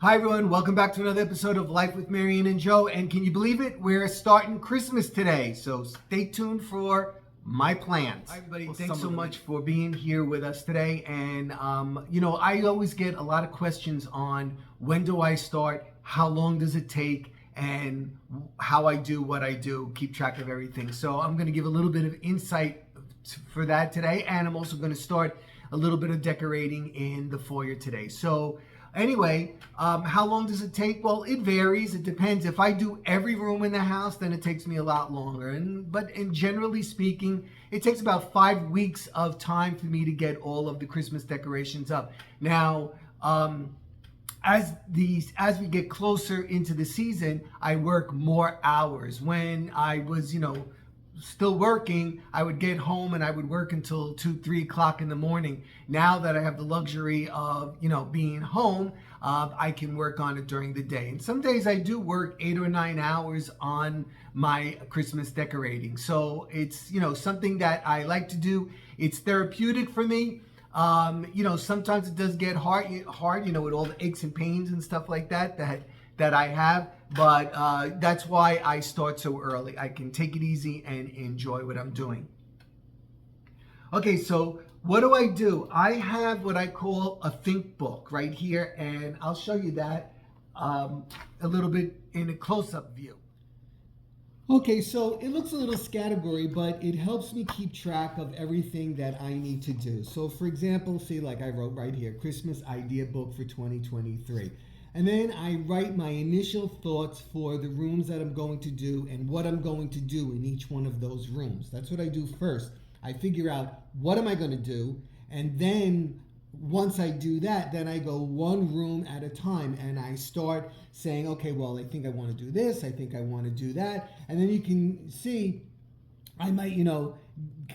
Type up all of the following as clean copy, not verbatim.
Hi everyone, welcome back to another episode of Life with MaryAnn and Joe. And can you believe it? We're starting Christmas today, so stay tuned for my plans. Hi everybody, thanks so much for being here with us today. And I always get a lot of questions on when do I start, how long does it take, and how I do what I do, keep track of everything. So I'm going to give a little bit of insight for that today, and I'm also going to start a little bit of decorating in the foyer today. So anyway, how long does it take? Well, it varies. It depends. If I do every room in the house, then it takes me a lot longer. But generally speaking, it takes about 5 weeks of time for me to get all of the Christmas decorations up. Now, as we get closer into the season, I work more hours. When I was, still working, I would get home and I would work until 2-3 o'clock in the morning. Now that I have the luxury of being home, I can work on it during the day. And some days I do work 8 or 9 hours on my Christmas decorating. So it's something that I like to do. It's therapeutic for me. Sometimes it does get hard, with all the aches and pains and stuff like that I have. But that's why I start so early. I can take it easy and enjoy what I'm doing. Okay, so what do? I have what I call a think book right here, and I'll show you that a little bit in a close-up view. Okay, so it looks a little scattergory, but it helps me keep track of everything that I need to do. So for example, see, like I wrote right here, Christmas idea book for 2023. And then I write my initial thoughts for the rooms that I'm going to do and what I'm going to do in each one of those rooms. That's what I do first. I figure out what am I going to do, and then once I do that, then I go one room at a time and I start saying, okay, well, I think I want to do this, I think I want to do that. And then you can see I might,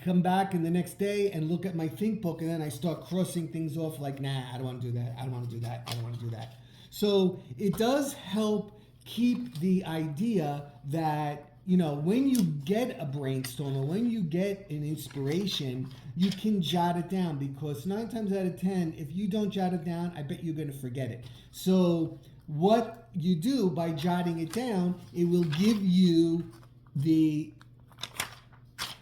come back in the next day and look at my think book, and then I start crossing things off like, nah, I don't want to do that, I don't want to do that, I don't want to do that. So it does help keep the idea that, when you get a brainstorm or when you get an inspiration, you can jot it down, because 9 times out of 10, if you don't jot it down, I bet you're going to forget it. So what you do by jotting it down, it will give you the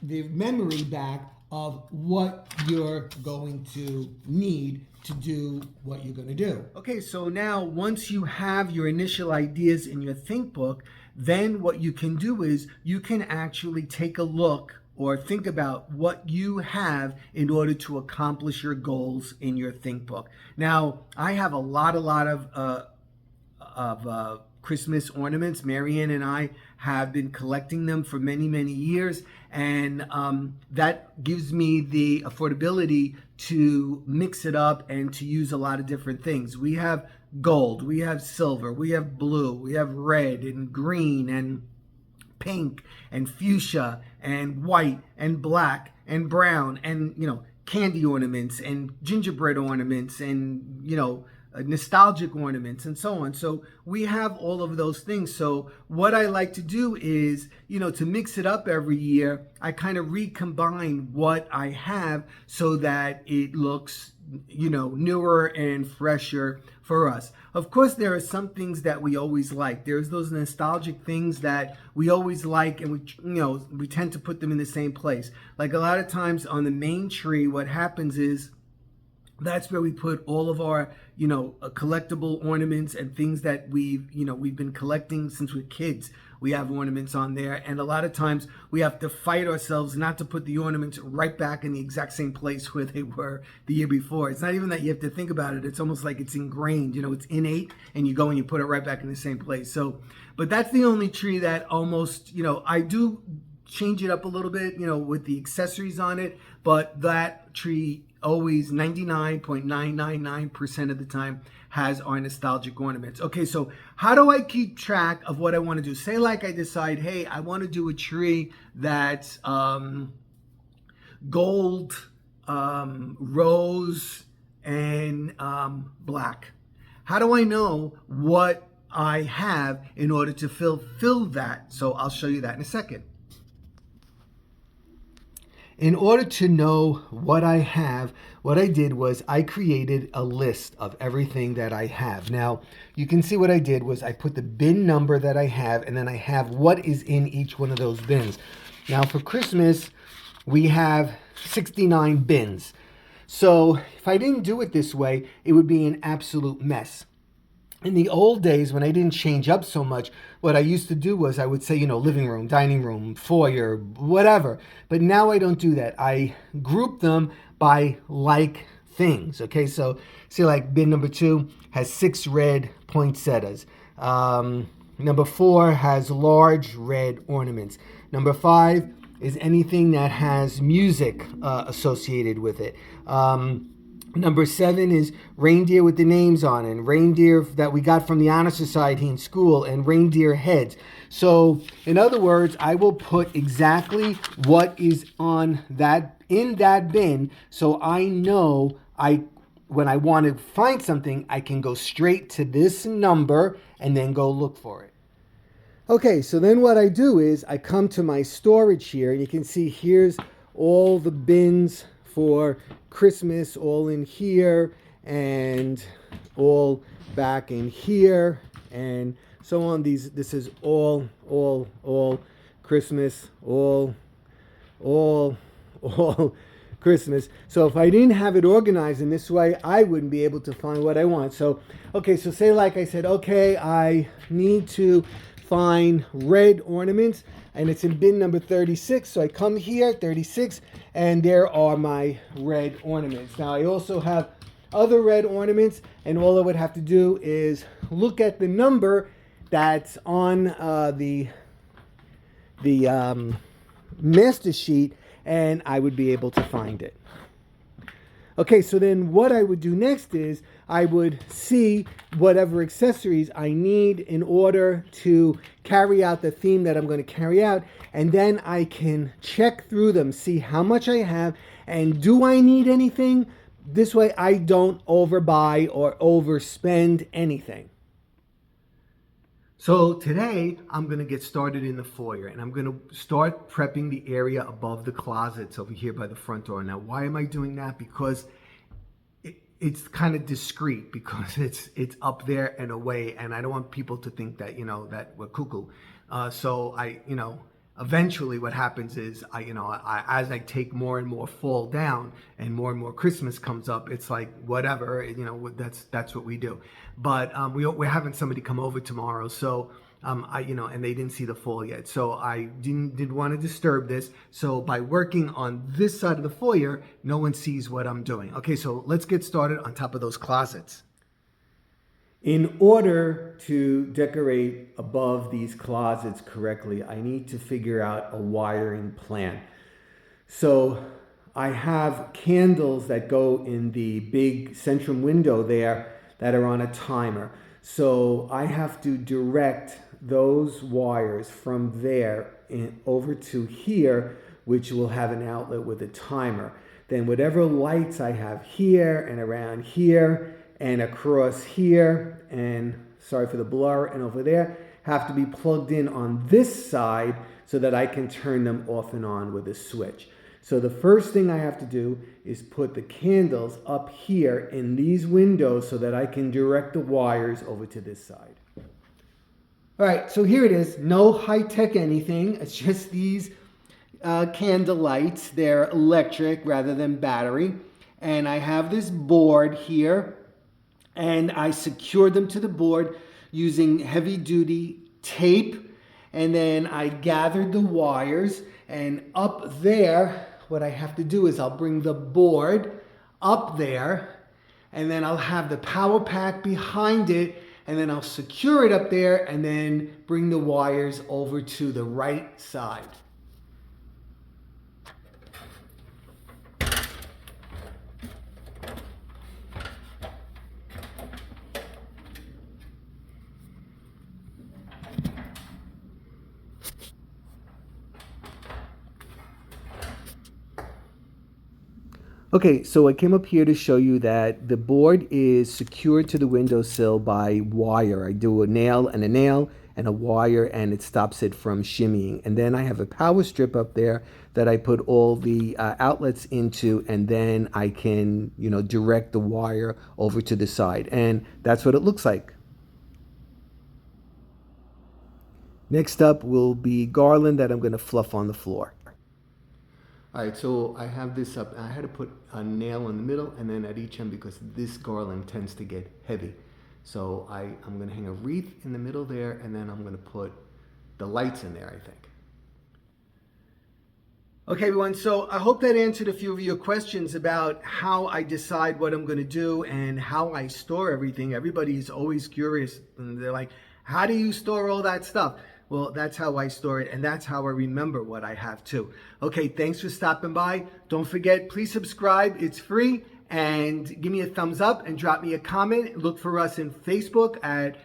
memory back of what you're going to need to do what you're going to do. Okay, so now once you have your initial ideas in your think book, then what you can do is you can actually take a look or think about what you have in order to accomplish your goals in your think book. Now, I have a lot of Christmas ornaments. MaryAnn and I have been collecting them for many, many years, and that gives me the affordability to mix it up and to use a lot of different things. We have gold, we have silver, we have blue, we have red and green and pink and fuchsia and white and black and brown and candy ornaments and gingerbread ornaments and nostalgic ornaments and so on. So we have all of those things. So what I like to do is, to mix it up every year, I kind of recombine what I have so that it looks, newer and fresher for us. Of course, there are some things that we always like. There's those nostalgic things that we always like, and we tend to put them in the same place. Like a lot of times on the main tree, what happens is that's where we put all of our, collectible ornaments and things that we've been collecting since we're kids. We have ornaments on there, and a lot of times we have to fight ourselves not to put the ornaments right back in the exact same place where they were the year before. It's not even that you have to think about it. It's almost like it's ingrained, it's innate, and you go and you put it right back in the same place. So, but that's the only tree that almost, I do change it up a little bit, with the accessories on it, but that tree always 99.999% of the time has our nostalgic ornaments. Okay, so how do I keep track of what I want to do? Say like I decide, hey, I want to do a tree that's gold, rose, and black. How do I know what I have in order to fulfill that? So I'll show you that in a second. In order to know what I have, what I did was I created a list of everything that I have. Now, you can see what I did was I put the bin number that I have, and then I have what is in each one of those bins. Now, for Christmas, we have 69 bins. So if I didn't do it this way, it would be an absolute mess. In the old days, when I didn't change up so much, what I used to do was I would say, living room, dining room, foyer, whatever. But now I don't do that. I group them by like things. Okay, so see, like bin number 2 has 6 red poinsettias. Number 4 has large red ornaments. Number 5 is anything that has music associated with it. Number 7 is reindeer with the names on it, and reindeer that we got from the Honor Society in school, and reindeer heads. So, in other words, I will put exactly what is in that bin, so I know when I want to find something, I can go straight to this number and then go look for it. Okay, so then what I do is I come to my storage here, and you can see here's all the bins for Christmas, all in here and all back in here and so on. This is all Christmas, all Christmas. So if I didn't have it organized in this way, I wouldn't be able to find what I want. So okay, so say like I said, okay, I need to find red ornaments, and it's in bin number 36. So I come here, 36, and there are my red ornaments. Now I also have other red ornaments, and all I would have to do is look at the number that's on the master sheet, and I would be able to find it. Okay, so then what I would do next is I would see whatever accessories I need in order to carry out the theme that I'm going to carry out, and then I can check through them, see how much I have, and do I need anything? This way I don't overbuy or overspend anything. So today I'm going to get started in the foyer, and I'm going to start prepping the area above the closets over here by the front door. Now, why am I doing that? Because it's kind of discreet, because it's up there and away, and I don't want people to think that that we're cuckoo. So eventually what happens is as I take more and more fall down and more Christmas comes up, it's like whatever, that's what we do. But we're having somebody come over tomorrow, so and they didn't see the fall yet, so I didn't want to disturb this. So by working on this side of the foyer, no one sees what I'm doing. Okay, so let's get started on top of those closets. In order to decorate above these closets correctly, I need to figure out a wiring plan. So I have candles that go in the big central window there that are on a timer. So I have to direct those wires from there over to here, which will have an outlet with a timer. Then whatever lights I have here and around here and across here, and sorry for the blur, and over there, have to be plugged in on this side so that I can turn them off and on with a switch. So the first thing I have to do is put the candles up here in these windows so that I can direct the wires over to this side. All right, so here it is. No high-tech anything. It's just these candle lights. They're electric rather than battery. And I have this board here, and I secured them to the board using heavy-duty tape. And then I gathered the wires, and up there, what I have to do is I'll bring the board up there, and then I'll have the power pack behind it, and then I'll secure it up there, and then bring the wires over to the right side. Okay, so I came up here to show you that the board is secured to the windowsill by wire. I do a nail and a wire, and it stops it from shimmying. And then I have a power strip up there that I put all the outlets into, and then I can, direct the wire over to the side. And that's what it looks like. Next up will be garland that I'm going to fluff on the floor. All right, so I have this up. I had to put a nail in the middle and then at each end because this garland tends to get heavy. So I'm going to hang a wreath in the middle there, and then I'm going to put the lights in there, I think. Okay, everyone, so I hope that answered a few of your questions about how I decide what I'm going to do and how I store everything. Everybody's always curious, and they're like, how do you store all that stuff? Well, that's how I store it, and that's how I remember what I have too. Okay, thanks for stopping by. Don't forget, please subscribe. It's free. And give me a thumbs up and drop me a comment. Look for us in Facebook at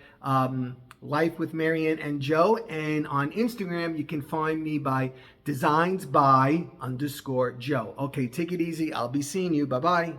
Life with MaryAnn and Joe. And on Instagram, you can find me by designs by _Joe. Okay, take it easy. I'll be seeing you. Bye-bye.